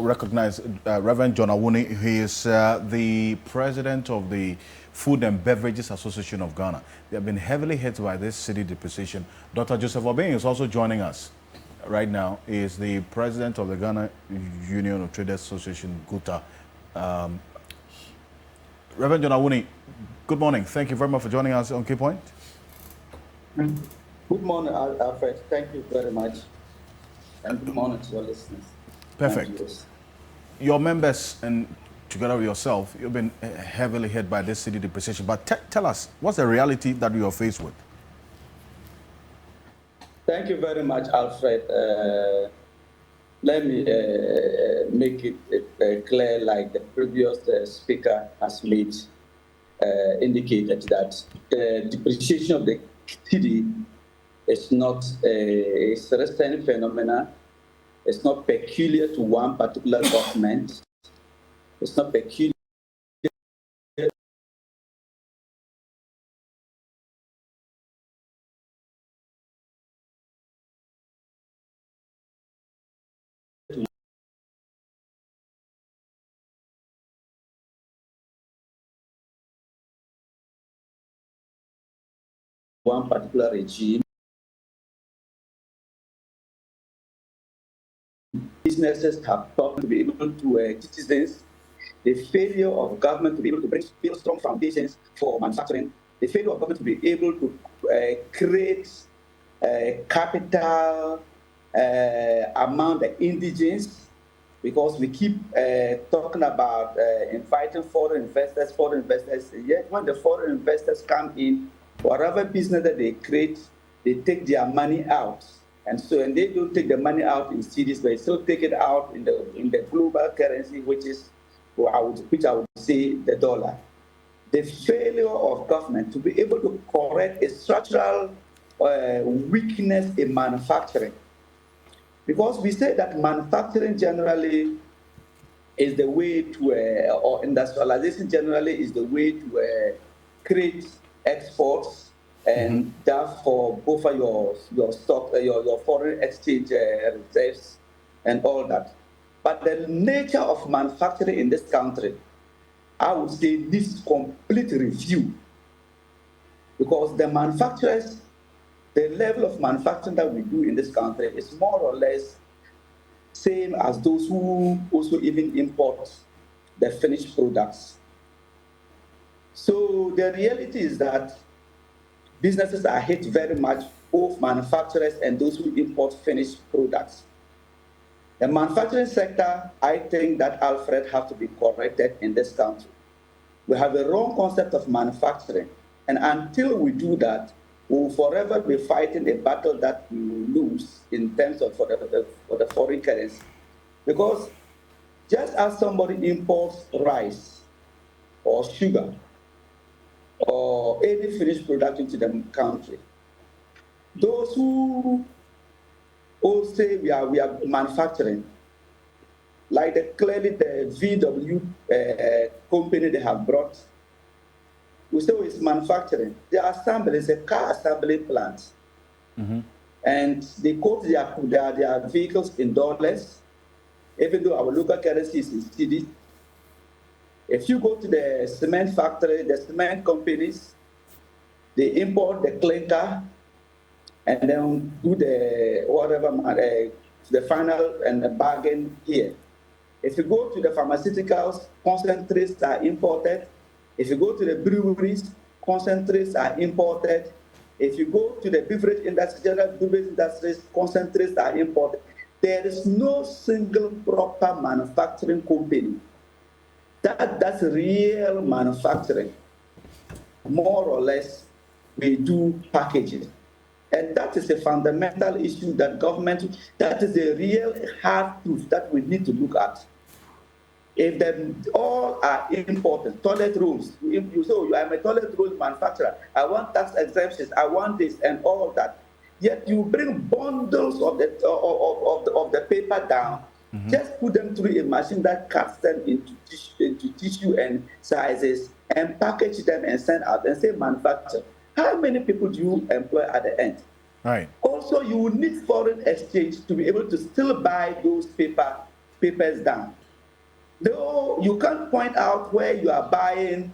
recognize Reverend John Awuni. He is the president of the Food and Beverages Association of Ghana. They have been heavily hit by this cedi depreciation. Dr. Joseph Obeng is also joining us right now. He is the president of the Ghana Union of Traders Association, GUTA. Reverend John Awuni, good morning. Thank you very much for joining us on Key Point. Good morning, Alfred. Thank you very much. And good morning to your listeners. Perfect. Your members and together with yourself, you've been heavily hit by this cedi depreciation. But tell us, what's the reality that you are faced with? Thank you very much, Alfred. Let me make it clear, like the previous speaker has made, indicated that the depreciation of the cedi is not a recent phenomenon. It's not peculiar to one particular government. It's not peculiar to one particular regime. Businesses have problems to be able to citizens. The failure of government to be able to build strong foundations for manufacturing. The failure of government to be able to create capital among the indigenes, because we keep talking about inviting foreign investors, yet when the foreign investors come in, whatever business that they create, they take their money out. And they don't take the money out in cedis, but they still take it out in the global currency, which I would say the dollar. The failure of government to be able to correct a structural weakness in manufacturing. Because we say that manufacturing generally is the way to, or industrialization generally is the way to create exports and therefore buffer your stock, your foreign exchange reserves and all that. But the nature of manufacturing in this country, I would say, needs complete review, because the manufacturers, the level of manufacturing that we do in this country is more or less same as those who also even import the finished products. So the reality is that businesses are hit very much, both manufacturers and those who import finished products. The manufacturing sector, I think that Alfred has to be corrected in this country. We have a wrong concept of manufacturing, and until we do that, we will forever be fighting a battle that we will lose in terms of for the foreign currency. Because just as somebody imports rice or sugar or any finished product into the country, those who all say we are manufacturing, like clearly the VW company they have brought, we say it's manufacturing. The assembly is a car assembly plant. And they quote their vehicles in dollars, even though our local currency is in cedi. If you go to the cement factory, the cement companies, they import the clinker and then do the whatever, the final and the bargain here. If you go to the pharmaceuticals, concentrates are imported. If you go to the breweries, concentrates are imported. If you go to the beverage industry, general beverage industries, concentrates are imported. There is no single proper manufacturing company. That's real manufacturing. More or less, we do packaging. And that is a fundamental issue that government, that is a real hard truth that we need to look at. If them all are important, toilet rolls, you say, I'm a toilet roll manufacturer, I want tax exemptions, I want this and all that. Yet you bring bundles of the paper down, just put them through a machine that cuts them into tissue and sizes and package them and send out and say manufacture. How many people do you employ at the end? Right. Also, you will need foreign exchange to be able to still buy those paper papers down. Though you can't point out where you are buying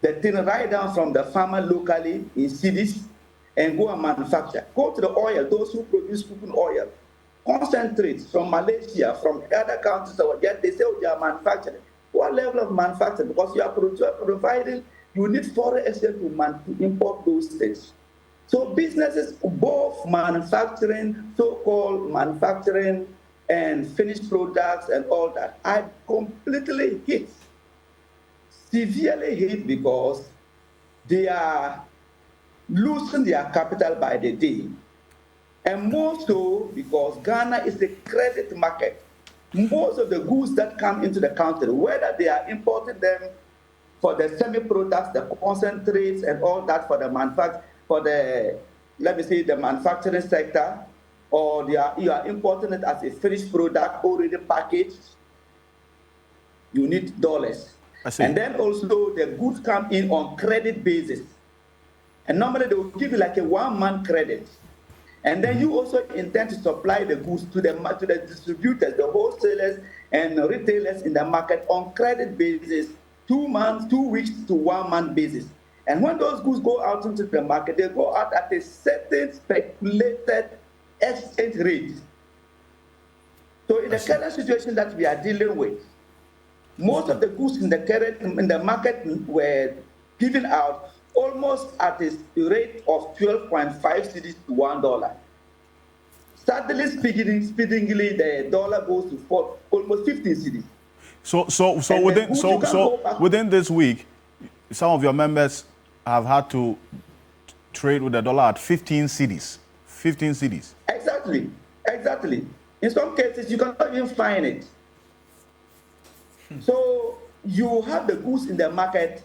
the thing right down from the farmer locally in cities and go and manufacture. Go to the oil, those who produce cooking oil, concentrates from Malaysia, from other countries, they say, oh, they are manufacturing. What level of manufacturing? Because you are providing, you need foreign exchange to import those things. So businesses, both manufacturing, so-called manufacturing and finished products and all that, are completely hit, severely hit, because they are losing their capital by the day. And more so because Ghana is a credit market. Most of the goods that come into the country, whether they are importing them for the semi-products, the concentrates and all that for the let me say, the manufacturing sector, or you are importing it as a finished product already packaged, you need dollars. I see. And then also the goods come in on credit basis. And normally they will give you like a 1 month credit. And then you also intend to supply the goods to the distributors, the wholesalers and retailers in the market on credit basis, 2 months, 2 weeks to 1 month basis. And when those goods go out into the market, they go out at a certain speculated exchange rate. So in the current situation that we are dealing with, most of the goods in the market were given out almost at a rate of 12.5 cedis to $1. Suddenly speedingly, the dollar goes to almost 15 cedis. So within this week, some of your members have had to trade with the dollar at 15 cedis. 15 cedis. Exactly. In some cases, you cannot even find it. So you have the goods in the market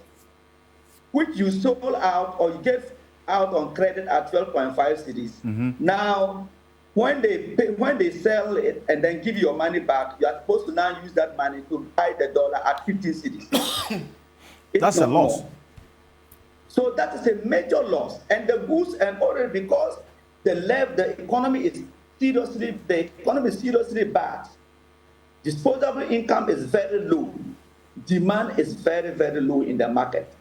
which you sold out or you gave out on credit at 12.5 cedis. Now, when they sell it and then give you your money back, you are supposed to now use that money to buy the dollar at 15 cedis. That's a loss. More. So that is a major loss. And the goods, and already because the economy is seriously bad. Disposable income is very low. Demand is very, very low in the market.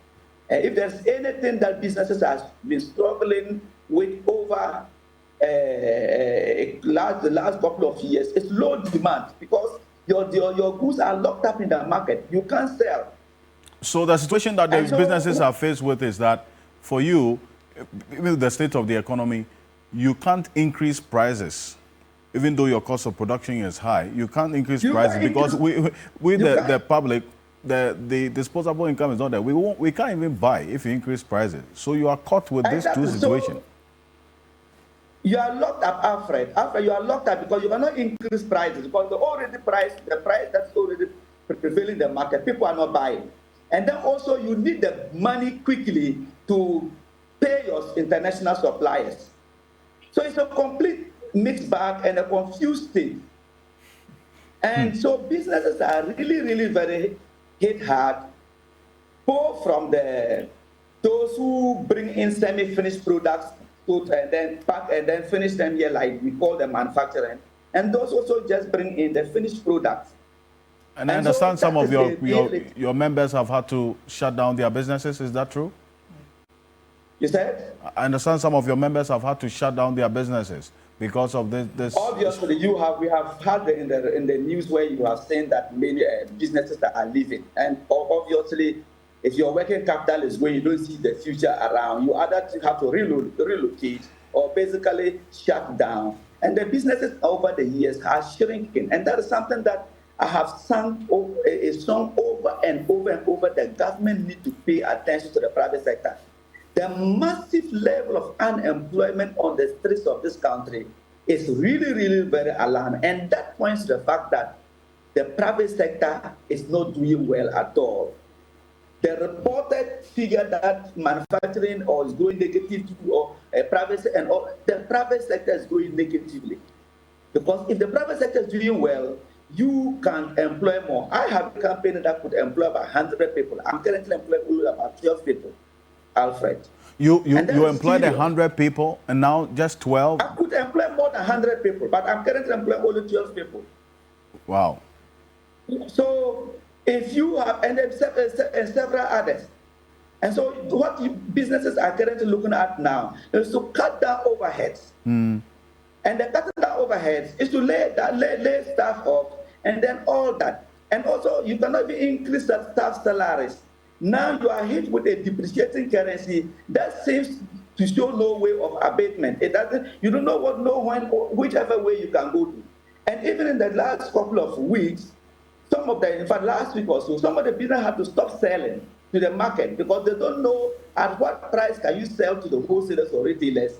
And if there's anything that businesses have been struggling with over the last couple of years, it's low demand, because your goods are locked up in the market. You can't sell. So the situation that the businesses are faced with is that for you, even the state of the economy, you can't increase prices. Even though your cost of production is high, you can't increase prices because the public, the disposable income is not there. We can't even buy if you increase prices. So you are caught with these two situations. You are locked up, Alfred. You are locked up because you cannot increase prices, because the price that's already prevailing in the market, people are not buying. And then also you need the money quickly to pay your international suppliers. So it's a complete mixed bag and a confused thing. And so businesses are really, really very hit hard, both from those who bring in semi-finished products and then pack and then finish them here, like we call them manufacturing, and those also just bring in the finished products. And I understand some of your members have had to shut down their businesses. Is that true? You said? I understand some of your members have had to shut down their businesses because of this. Obviously, we have had in the news where you have seen that many businesses that are leaving, and obviously, if your working capital is going, you don't see the future around. You either have to relocate or basically shut down. And the businesses over the years are shrinking, and that is something that I have sung a song over and over and over. The government needs to pay attention to the private sector. The massive level of unemployment on the streets of this country is really, really very alarming. And that points to the fact that the private sector is not doing well at all. The reported figure that manufacturing is growing negatively, or the private sector is growing negatively. Because if the private sector is doing well, you can employ more. I have a company that could employ about 100 people. I'm currently employing only about 12 people, Alfred. You employed 100 people and now just 12? I could employ more than 100 people, but I'm currently employing only 12 people. Wow. So if you have, and then several others. And so what businesses are currently looking at now is to cut down overheads. And the cutting down overheads is to lay staff off and then all that. And also, you cannot even increase the staff salaries. Now you are hit with a depreciating currency that seems to show no way of abatement. It doesn't. You don't know what, no when, whichever way you can go to. And even in the last couple of weeks, some of the, in fact, last week or so, some of the business had to stop selling to the market because they don't know at what price can you sell to the wholesalers or retailers.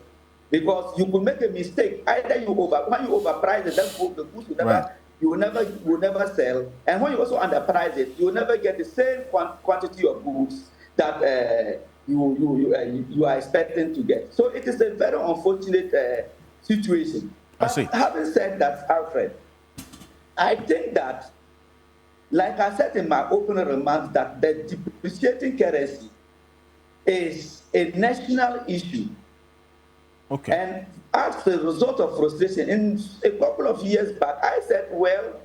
Because you could make a mistake. Either when you overprice it, the goods will never, Right. you will never sell. And when you also underprice it, you will never get the same quantity of goods that you are expecting to get. So it is a very unfortunate situation. I But see. having said that, Alfred, I think that, like I said in my opening remarks, that the depreciating currency is a national issue. Okay. And as a result of frustration, in a couple of years back, I said, well,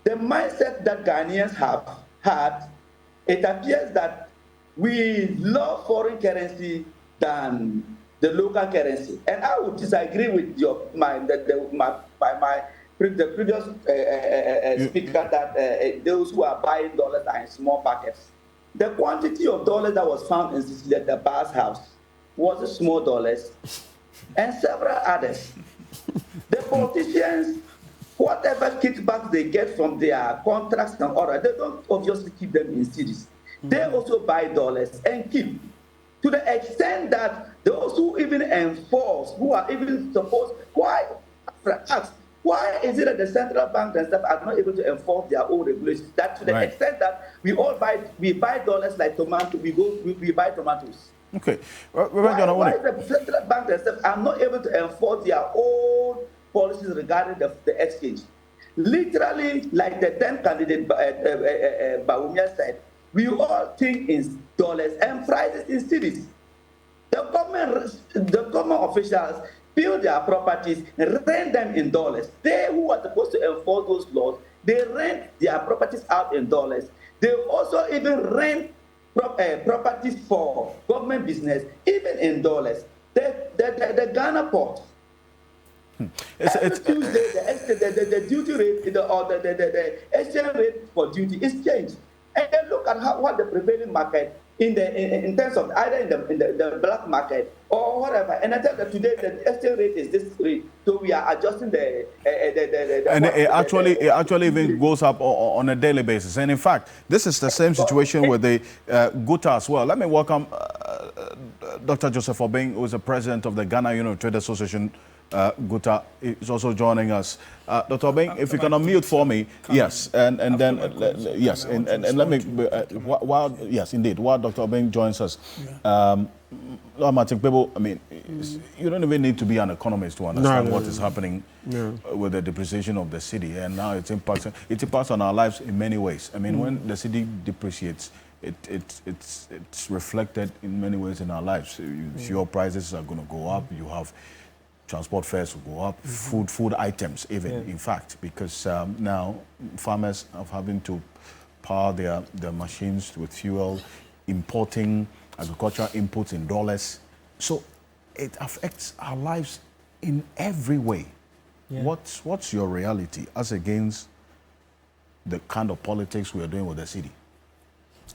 the mindset that Ghanaians have had, it appears that we love foreign currency than the local currency. And I would disagree with the previous speaker that those who are buying dollars are in small packets. The quantity of dollars that was found in Sicily at the Bar's house was small dollars, and several others. The politicians, whatever kickbacks they get from their contracts and orders, they don't obviously keep them in cities. They also buy dollars and keep. To the extent that those who even enforce, who are even supposed, why is it that the central bank themselves are not able to enforce their own regulations? That to the Right. extent that we buy dollars like tomato, we buy tomatoes. Okay. Reverend John Why Awuni. the central bank themselves are not able to enforce their own policies regarding the exchange? Literally, like the 10 candidate Bawumia said, we all think in dollars and prices in cities. The government officials build their properties, rent them in dollars. They who are supposed to enforce those laws, they rent their properties out in dollars. They also even rent properties for government business, even in dollars. The Ghana port. Every Tuesday, the duty rate, the exchange rate for duty is changed. And then look at what the prevailing market in terms of either in the black market or whatever. And I tell that today the exchange rate is this rate, so we are adjusting And it actually even goes up on a daily basis. And in fact, this is the same situation with the Guta as well. Let me welcome Dr. Joseph Obeng, who is the president of the Ghana Union Trade Association. Guta is also joining us. Dr. Obeng, if you can unmute for me, yes, and then yes, and let me while yes, indeed, while Dr. Obeng joins us. I mean, you don't even need to be an economist to understand what is happening with the depreciation of the cedi, and now it impacts on our lives in many ways. I mean, when the cedi depreciates, it's reflected in many ways in our lives. Fuel prices are going to go up. You have transport fares will go up, food items even, in fact, because now farmers are having to power their machines with fuel, importing agricultural inputs in dollars. So it affects our lives in every way. Yeah. What's your reality as against the kind of politics we are doing with the city?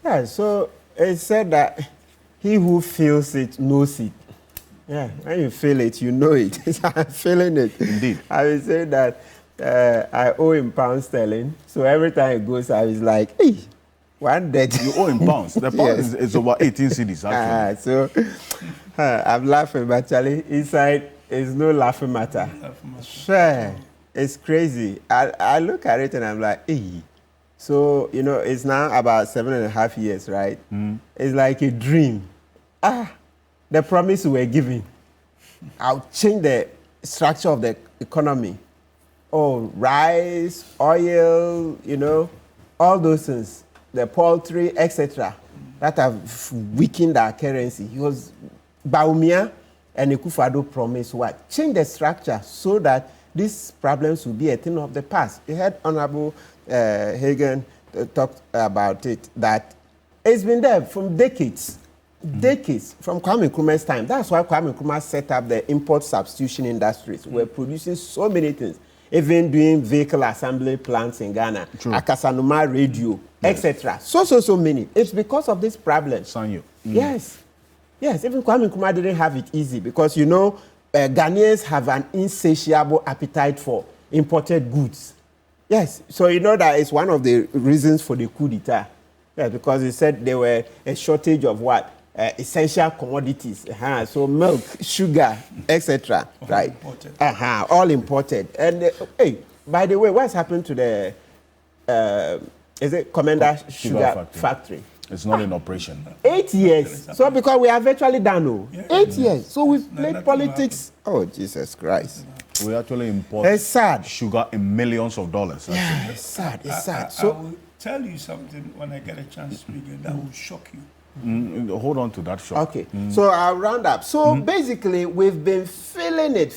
Yeah, so it said that he who feels it knows it. Yeah, when you feel it, you know it. I'm feeling it. Indeed. I will say that I owe him pound sterling. So every time it goes, I was like, hey, one debt. You owe him pounds. The pound Yes. is over 18 cedis, actually. I'm laughing, but actually, inside is no laughing matter. Sure, it's crazy. I look at it and I'm like, hey. So, you know, it's now about 7.5 years, right? It's like a dream. The promise we were giving, I'll change the structure of the economy. Oh, rice, oil, you know, all those things, the poultry, etc., that have weakened our currency. He was Bawumia and Akufo-Addo promised what? Change the structure so that these problems will be a thing of the past. You heard Honorable Hagen talked about it, that it's been there from decades. Decades, from Kwame Nkrumah's time. That's why Kwame Nkrumah set up the import substitution industries. We're producing so many things, even doing vehicle assembly plants in Ghana, Akasanuma radio, etc. So many. It's because of this problem. Sanyo. Yes. Yes, even Kwame Nkrumah didn't have it easy because, you know, Ghanaians have an insatiable appetite for imported goods. Yes, so you know that it's one of the reasons for the coup d'etat. Yeah, because he said there were a shortage of what? Essential commodities. So milk, sugar, etc. Right? Imported. All imported. And hey, by the way, what's happened to the is it Commander Sugar Factory? It's not in operation. 8 years. So because we are virtually done, oh. Yeah, 8 years. So we've nothing played politics. Oh, Jesus Christ. We actually import It's sad. sugar in millions of dollars. Yeah, it's sad. It's sad. I So will tell you something when I get a chance to speak, and that will shock you. Hold on to that shock. okay. So I'll round up. So basically, we've been feeling it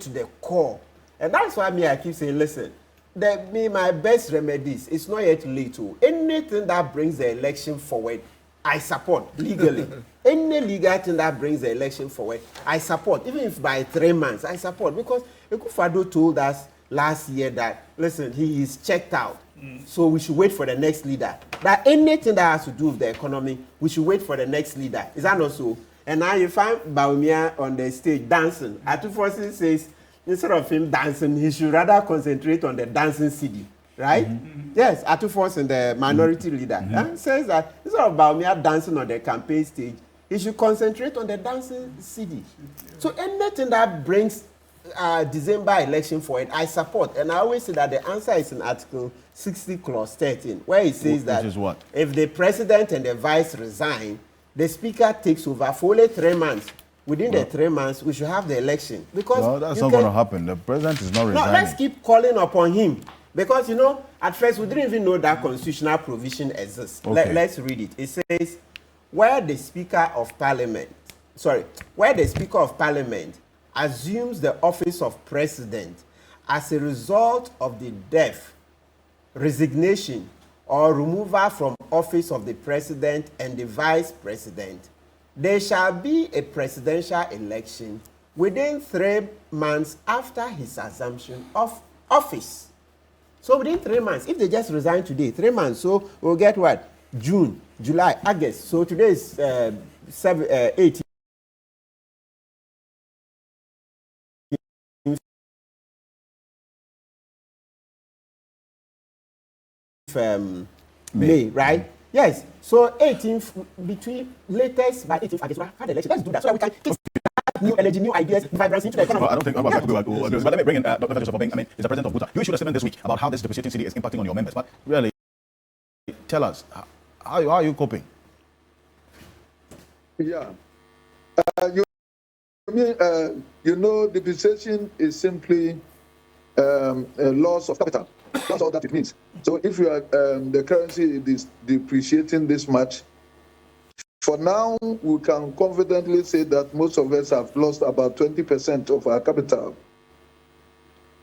to the core. And that's why I keep saying, listen, my best remedies, it's not yet late. Anything that brings the election forward, I support legally. Any legal thing that brings the election forward, I support. Even if by 3 months, I support. Because Ekufado told us last year that, listen, he is checked out. So we should wait for the next leader. That anything that has to do with the economy, we should wait for the next leader. Is that not so? And now you find Baumia on the stage dancing. Atufosi says, instead of him dancing, he should rather concentrate on the dancing CD. Right? Yes, Atufosi, the minority leader, says that instead of Baumia dancing on the campaign stage, he should concentrate on the dancing CD. So anything that brings December election forward, I support. And I always say that the answer is in Article 60, Clause 13, where it says that is what? if the president and the vice resign, the speaker takes over for only 3 months. Within the 3 months, we should have the election. Because No, that's not going to happen. The president is not no, resigning. let's keep calling upon him. Because, you know, at first we didn't even know that constitutional provision exists. Okay. Let's read it. It says, where the Speaker of Parliament assumes the office of President as a result of the death, resignation, or removal from office of the President and the Vice President, there shall be a presidential election within 3 months after his assumption of office. So within 3 months, if they just resign today, 3 months, so we'll get what? June, July, August. So today is 8. May, right? Yes. So 18th, between latest by 18th August, we'll have the election. Let's do that so that we can kick new energy, new ideas, vibrancy into the economy. I don't think I'm going to but let me bring in Dr. Joseph Obeng. I mean, he's the president of Buta. You issued a statement this week about how this depreciating city is impacting on your members. But really, tell us, how are you coping? Yeah. You know, depreciation is simply a loss of capital. That's all that it means. So if you are the currency is depreciating this much, for now we can confidently say that most of us have lost about 20% of our capital.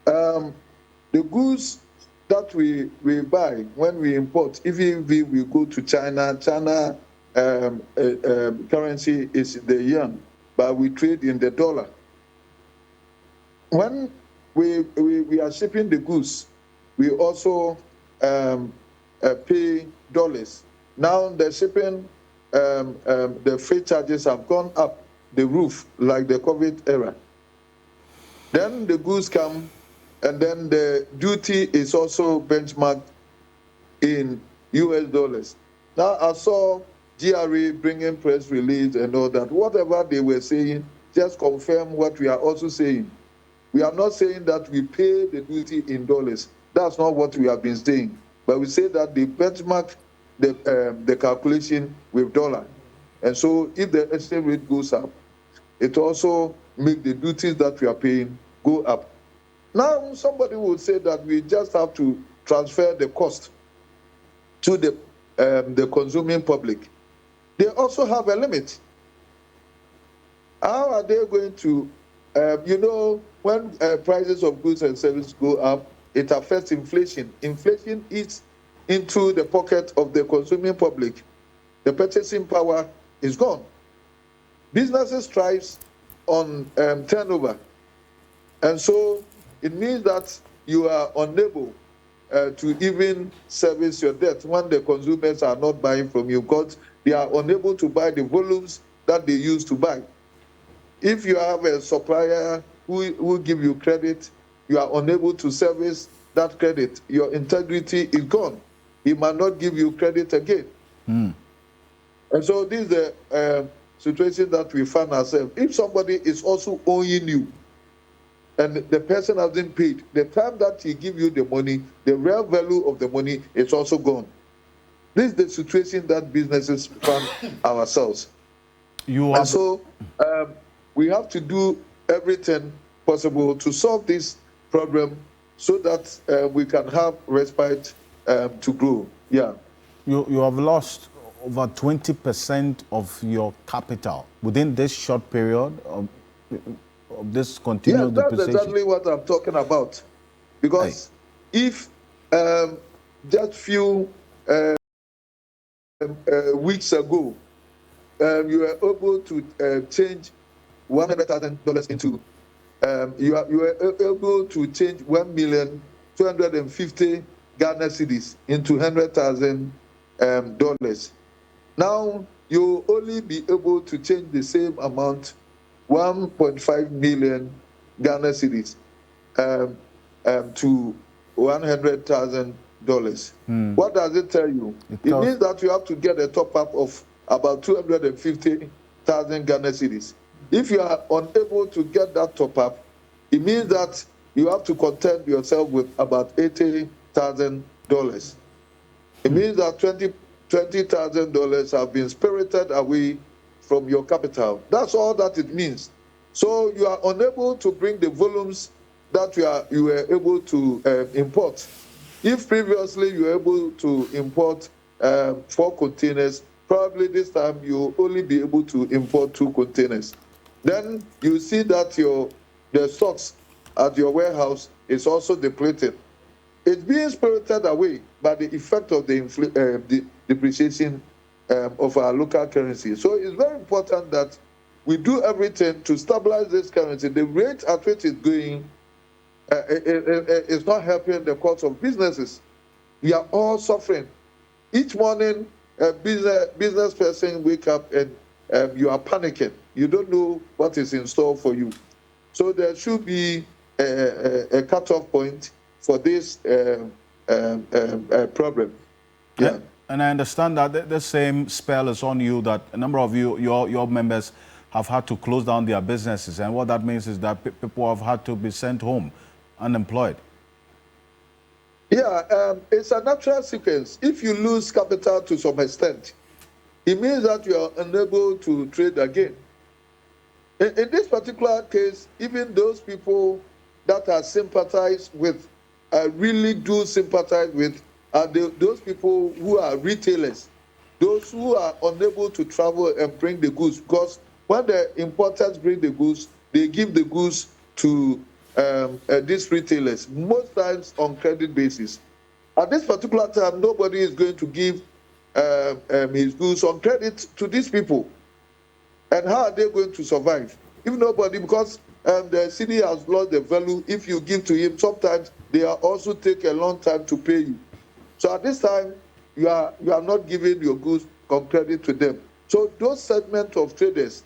The goods that we buy when we import, even if we go to China, currency is the yuan, but we trade in the dollar. When we are shipping the goods, we also pay dollars. Now the shipping, the freight charges have gone up the roof like the COVID era. Then the goods come, and then the duty is also benchmarked in US dollars. Now I saw GRA bringing press release and all that. Whatever they were saying, just confirm what we are also saying. We are not saying that we pay the duty in dollars. That's not what we have been saying. But we say that they benchmark the calculation with dollar. And so if the exchange rate goes up, it also makes the duties that we are paying go up. Now somebody would say that we just have to transfer the cost to the consuming public. They also have a limit. How are they going to, when prices of goods and services go up, it affects inflation. Inflation eats into the pocket of the consuming public. The purchasing power is gone. Businesses thrives on turnover, and so it means that you are unable to even service your debt when the consumers are not buying from you because they are unable to buy the volumes that they used to buy. If you have a supplier who give you credit, you are unable to service that credit. Your integrity is gone. He might not give you credit again. And so this is the situation that we find ourselves. If somebody is also owing you and the person hasn't paid, the time that he give you the money, the real value of the money is also gone. This is the situation that businesses find ourselves. And so we have to do everything possible to solve this problem so that we can have respite to grow. Yeah. You have lost over 20% of your capital within this short period of this continuous depreciation. That's exactly what I'm talking about. Because if just few weeks ago you were able to change $100,000 into you were able to change 1,250,000 Ghana cedis into $100,000. Now you only be able to change the same amount, 1.5 million Ghana cedis, to $100,000. What does it tell you? It means that you have to get a top up of about 250,000 Ghana cedis. If you are unable to get that top up, it means that you have to content yourself with about $80,000. It means that $20,000 have been spirited away from your capital. That's all that it means. So you are unable to bring the volumes that you were able to import. If previously you were able to import 4 containers, probably this time you'll only be able to import 2 containers. Then you see that the stocks at your warehouse is also depleted. It's being spirited away by the effect of the depreciation of our local currency. So it's very important that we do everything to stabilize this currency. The rate at which it's going is not helping the cause of businesses. We are all suffering. Each morning, a business person wake up and you are panicking. You don't know what is in store for you. So there should be a cutoff point for this problem. Yeah. And I understand that the same spell is on you, that a number of your members have had to close down their businesses. And what that means is that people have had to be sent home unemployed. Yeah, it's a natural sequence. If you lose capital to some extent, it means that you are unable to trade again. In this particular case, even those people that are sympathized with, really do sympathize with, are those people who are retailers, those who are unable to travel and bring the goods. Because when the importers bring the goods, they give the goods to these retailers, most times on credit basis. At this particular time, nobody is going to give his goods on credit to these people. And how are they going to survive? If nobody, because the city has lost the value. If you give to him, sometimes they are also take a long time to pay you. So at this time, you are not giving your goods on credit to them. So those segments of traders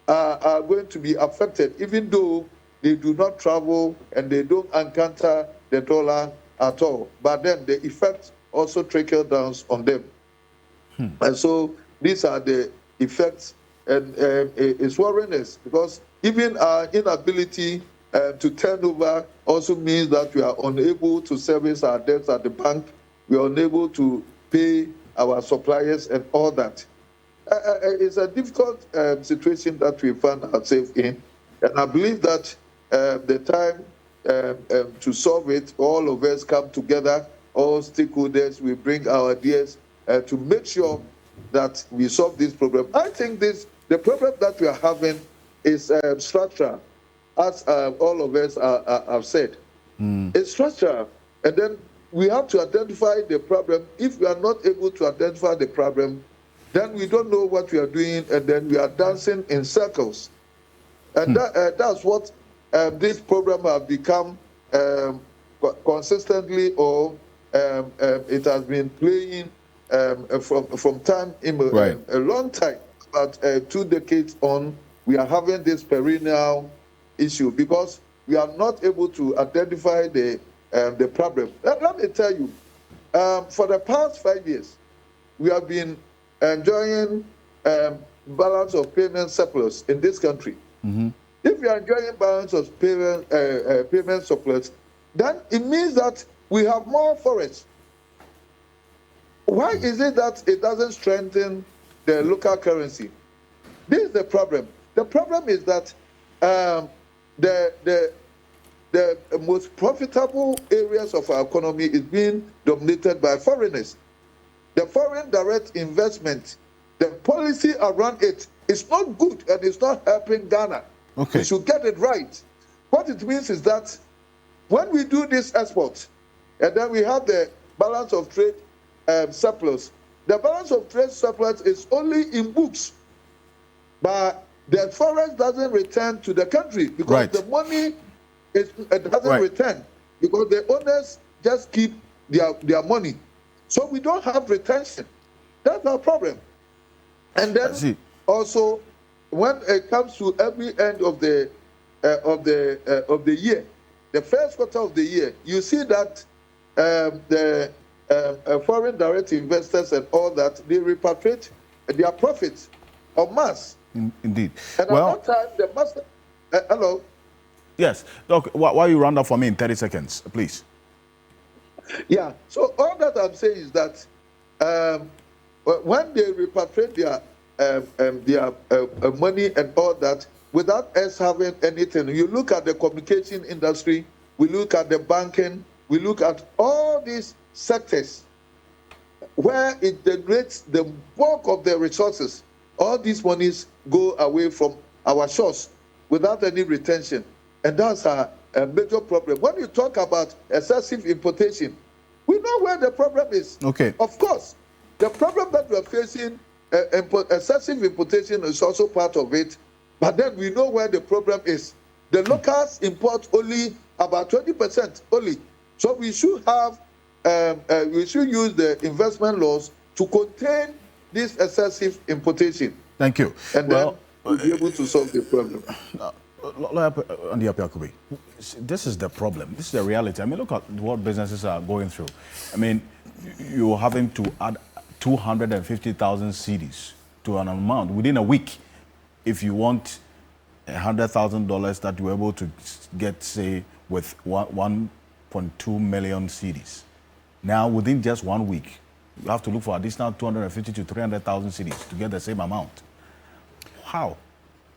are going to be affected, even though they do not travel and they don't encounter the dollar at all. But then the effect also trickle down on them. And so these are the effects, and it's worrying us because even our inability to turn over also means that we are unable to service our debts at the bank. We are unable to pay our suppliers and all that. It's a difficult situation that we find ourselves in, and I believe that the time to solve it, all of us come together, all stakeholders, we bring our ideas to make sure that we solve this problem. I think the problem that we are having is structural, as all of us have said. It's structural. And then we have to identify the problem. If we are not able to identify the problem, then we don't know what we are doing, and then we are dancing in circles. And that's what this program has become consistently, or it has been playing from time, Right. a long time, about 2 decades on. We are having this perennial issue because we are not able to identify the problem. Let me tell you, for the past 5 years, we have been enjoying balance of payment surplus in this country. If we are enjoying balance of payment surplus, then it means that we have more forests. Why is it that it doesn't strengthen the local currency? This is the problem. The problem is that the most profitable areas of our economy is being dominated by foreigners. The foreign direct investment, the policy around it is not good, and it's not helping Ghana. Okay. We should get it right. What it means is that when we do this export, and then we have the balance of trade surplus, the balance of trade surplus is only in books, but the forest doesn't return to the country because the money doesn't return, because the owners just keep their money. So we don't have retention. That's our problem. And then also, when it comes to every end of the year, the first quarter of the year, you see that the foreign direct investors and all that, they repatriate their profits en masse. Indeed. And at that time, the master. Hello. Yes. Doc, why you round up for me in 30 seconds, please? Yeah. So all that I'm saying is that when they repatriate their money and all that, without us having anything, you look at the communication industry, we look at the banking, we look at all these sectors where it generates the bulk of the resources. All these monies go away from our shores without any retention. And that's a major problem. When you talk about excessive importation, we know where the problem is. Okay. Of course, the problem that we are facing, excessive importation is also part of it. But then we know where the problem is. The locals import only about 20% only. So we should have, we should use the investment laws to contain this excessive importation. Thank you. And then we'll be able to solve the problem. This is the problem. This is the reality. I mean, look at what businesses are going through. I mean, you're having to add 250,000 cedis to an amount within a week if you want $100,000 that you're able to get, say, with 1.2 million cedis. Now, within just 1 week, you have to look for additional 250 to 300,000 cedis to get the same amount. How?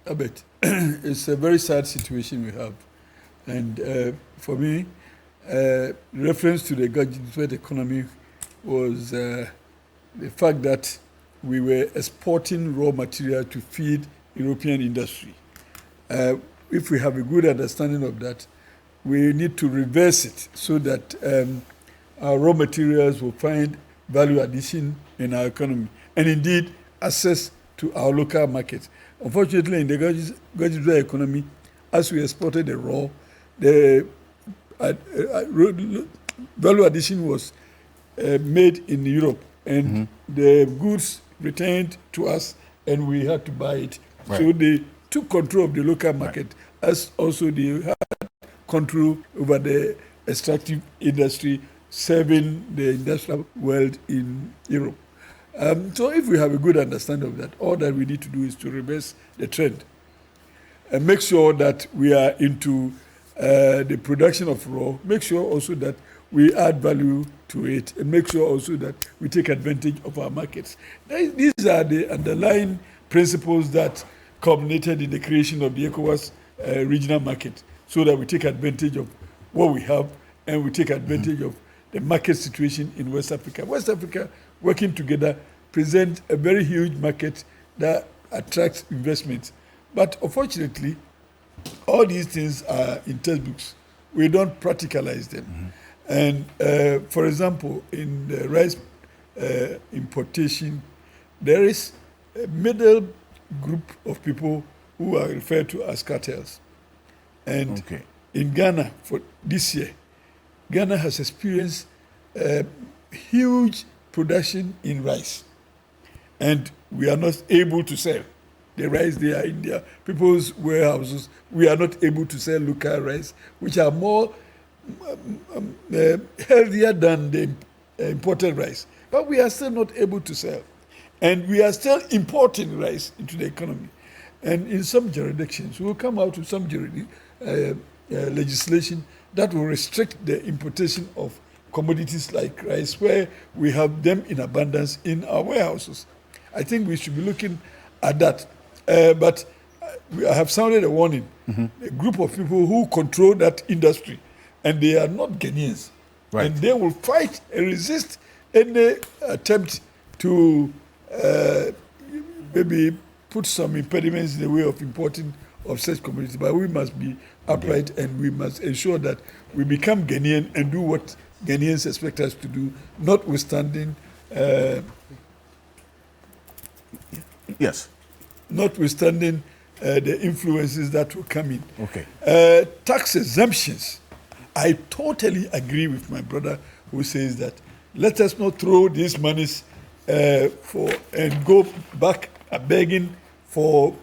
I bet. It's a very sad situation we have. And for me, reference to the gadget economy was the fact that we were exporting raw material to feed European industry. If we have a good understanding of that, we need to reverse it so that our raw materials will find value addition in our economy and indeed access to our local market. Unfortunately, in the gadget economy, as we exported the raw, the value addition was made in Europe, and the goods returned to us, and we had to buy it. Right. So they took control of the local market, as also they had control over the extractive industry serving the industrial world in Europe. So if we have a good understanding of that, all that we need to do is to reverse the trend and make sure that we are into the production of raw, make sure also that we add value to it, and make sure also that we take advantage of our markets. These are the underlying principles that culminated in the creation of the ECOWAS regional market, so that we take advantage of what we have and we take advantage of the market situation in West Africa. West Africa, working together, present a very huge market that attracts investment. But unfortunately, all these things are in textbooks. we don't practicalize them. And for example, in the rice importation, there is a middle group of people who are referred to as cartels. And in Ghana, for this year, Ghana has experienced huge production in rice. And we are not able to sell the rice there in their people's warehouses. We are not able to sell local rice, which are more healthier than the imported rice. But we are still not able to sell. And we are still importing rice into the economy. And in some jurisdictions, we will come out with some legislation that will restrict the importation of commodities like rice, where we have them in abundance in our warehouses. I think we should be looking at that. But I have sounded a warning. A group of people who control that industry, and they are not Ghanaians. Right. And they will fight and resist any attempt to maybe put some impediments in the way of importing of such commodities. But we must be upright, and we must ensure that we become Ghanaian and do what Ghanaians expect us to do, notwithstanding notwithstanding the influences that will come in. Okay. Tax exemptions. I totally agree with my brother who says that let us not throw these monies and go back begging for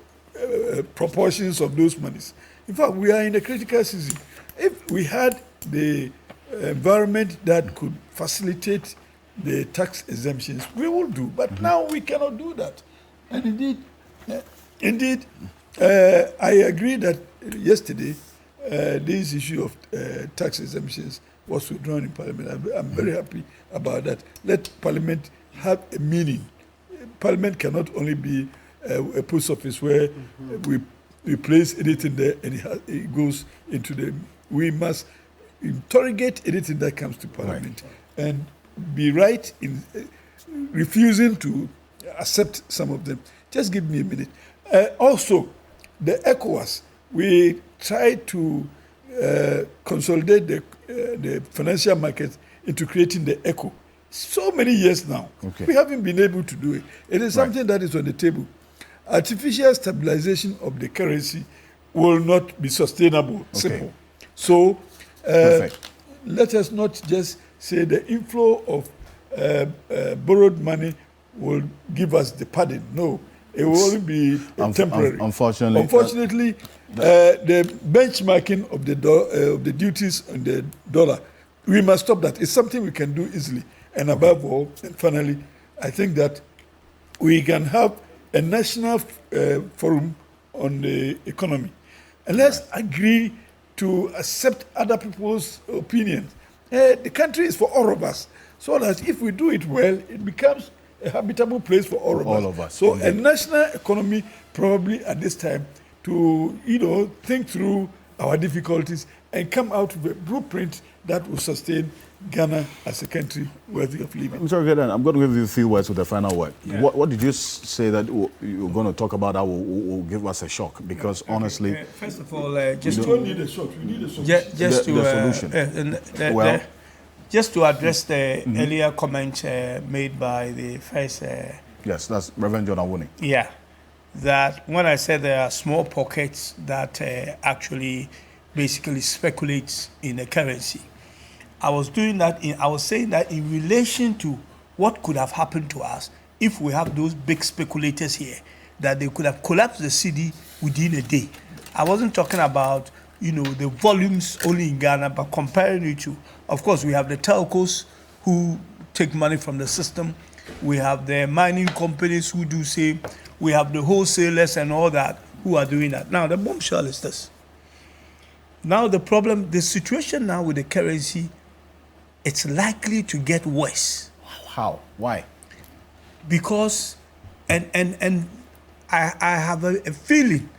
proportions of those monies. In fact, we are in a critical season. If we had the environment that could facilitate the tax exemptions, we will do. But now we cannot do that. And indeed, I agree that yesterday this issue of tax exemptions was withdrawn in Parliament. I'm very happy about that. Let Parliament have a meaning. Parliament cannot only be a post office where we place anything there and it goes into the... We must interrogate anything that comes to Parliament and be right in refusing to accept some of them. Just give me a minute. Also, the ECOWAS, we try to consolidate the financial market into creating the ECO. So many years now. Okay. We haven't been able to do it. It is something that is on the table. Artificial stabilization of the currency will not be sustainable. Simple. So let us not just say the inflow of borrowed money will give us the pardon. No, it will only be temporary. Unfortunately, the benchmarking of the duties on the dollar, we must stop that. It's something we can do easily. And above all, and finally, I think that we can have a national forum on the economy. And let's agree to accept other people's opinions. The country is for all of us, so that if we do it well, it becomes a habitable place for all of us. So a national economy probably at this time to think through our difficulties and come out with a blueprint that will sustain Ghana as a country worthy of living. Mr. President, I'm going to give you a few words with the final word. Yeah. What did you say that you're going to talk about that will give us a shock? Because honestly... first of all, just we don't need a shock. We need a solution. Just to address the earlier comment made by the first... yes, that's Reverend John Awuni. Yeah. That when I said there are small pockets that actually basically speculates in the currency, I was saying that in relation to what could have happened to us if we have those big speculators here, that they could have collapsed the cedi within a day. I wasn't talking about, the volumes only in Ghana, but comparing it to, of course, we have the telcos who take money from the system. We have the mining companies who do same. We have the wholesalers and all that who are doing that. Now, the bombshell is this. Now, the situation now with the currency, it's likely to get worse. How? Why? Because, and I have a feeling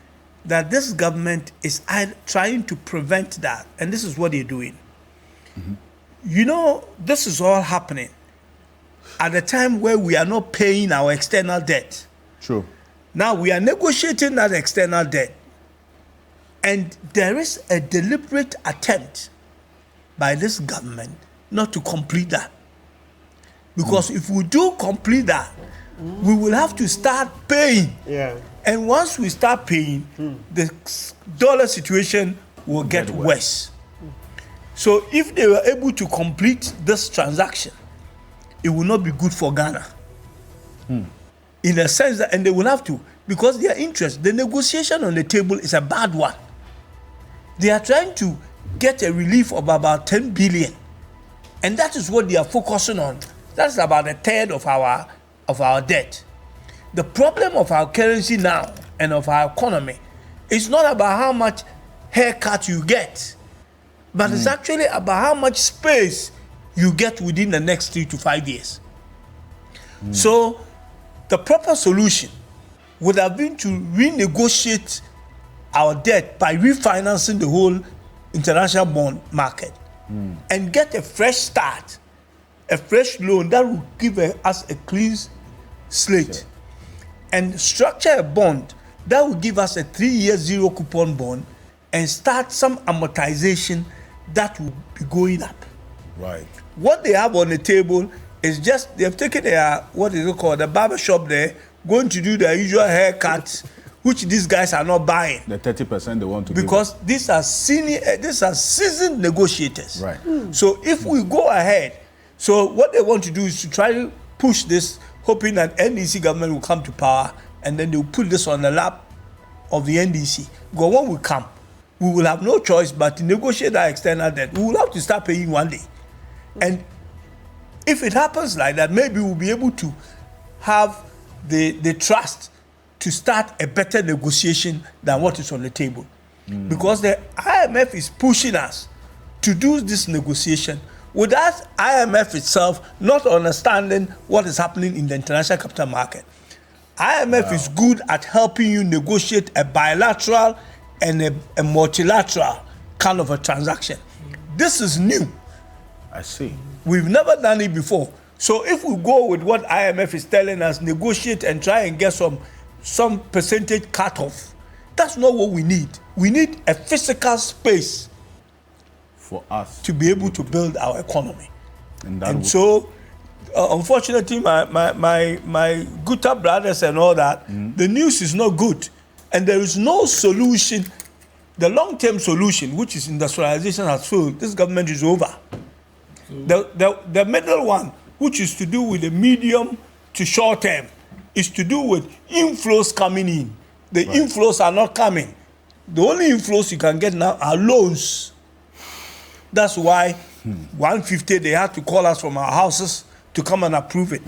that this government is trying to prevent that, and this is what they're doing. This is all happening at a time where we are not paying our external debt. True. Now we are negotiating that external debt, and there is a deliberate attempt by this government not to complete that. Because if we do complete that, we will have to start paying. Yeah. And once we start paying, the dollar situation will get worse. So if they were able to complete this transaction, it will not be good for Ghana. In a sense that, and they will have to, because their interest, the negotiation on the table is a bad one. They are trying to get a relief of about 10 billion. And that is what they are focusing on. That's about a third of our debt. The problem of our currency now and of our economy is not about how much haircut you get, but it's actually about how much space you get within the next 3 to 5 years. So the proper solution would have been to renegotiate our debt by refinancing the whole international bond market and get a fresh start, a fresh loan that will give us a clean slate, and structure a bond that will give us a 3-year zero coupon bond and start some amortization that will be going up. Right. What they have on the table is just, they've taken their, what is it called, the barber shop there, going to do their usual haircut, which these guys are not buying. The 30% they want to Because these are seasoned negotiators. Right. So if we go ahead, so what they want to do is to try to push this, hoping that NDC government will come to power, and then they will put this on the lap of the NDC. Because when we come, we will have no choice but to negotiate our external debt. We will have to start paying one day. And if it happens like that, maybe we'll be able to have the trust to start a better negotiation than what is on the table. Because the IMF is pushing us to do this negotiation without IMF itself not understanding what is happening in the international capital market. IMF is good at helping you negotiate a bilateral and a multilateral kind of a transaction. This is new. I see. We've never done it before. So if we go with what IMF is telling us, negotiate and try and get some percentage cut off, that's not what we need. We need a physical space For us to be able to build our economy. and So, unfortunately, my Guta brothers and all that, the news is not good. And there is no solution. The long-term solution, which is industrialization, has failed. This government is over. The middle one, which is to do with the medium to short term, is to do with inflows coming in. The inflows are not coming. The only inflows you can get now are loans. That's why 150, they have to call us from our houses to come and approve it.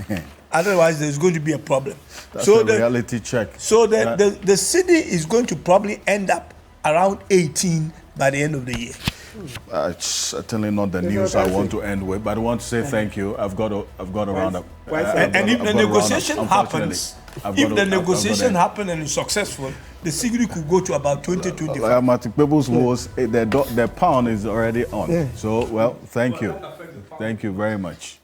Otherwise, there's going to be a problem. That's a reality check. So the city is going to probably end up around 18 by the end of the year. It's certainly not the news I want to end with, but I want to say thank you. I've got to round up. And if the negotiation happens, happens and is successful, the city could go to about 2025. People's wars, the pound is already on. So, well, thank you. Thank you very much.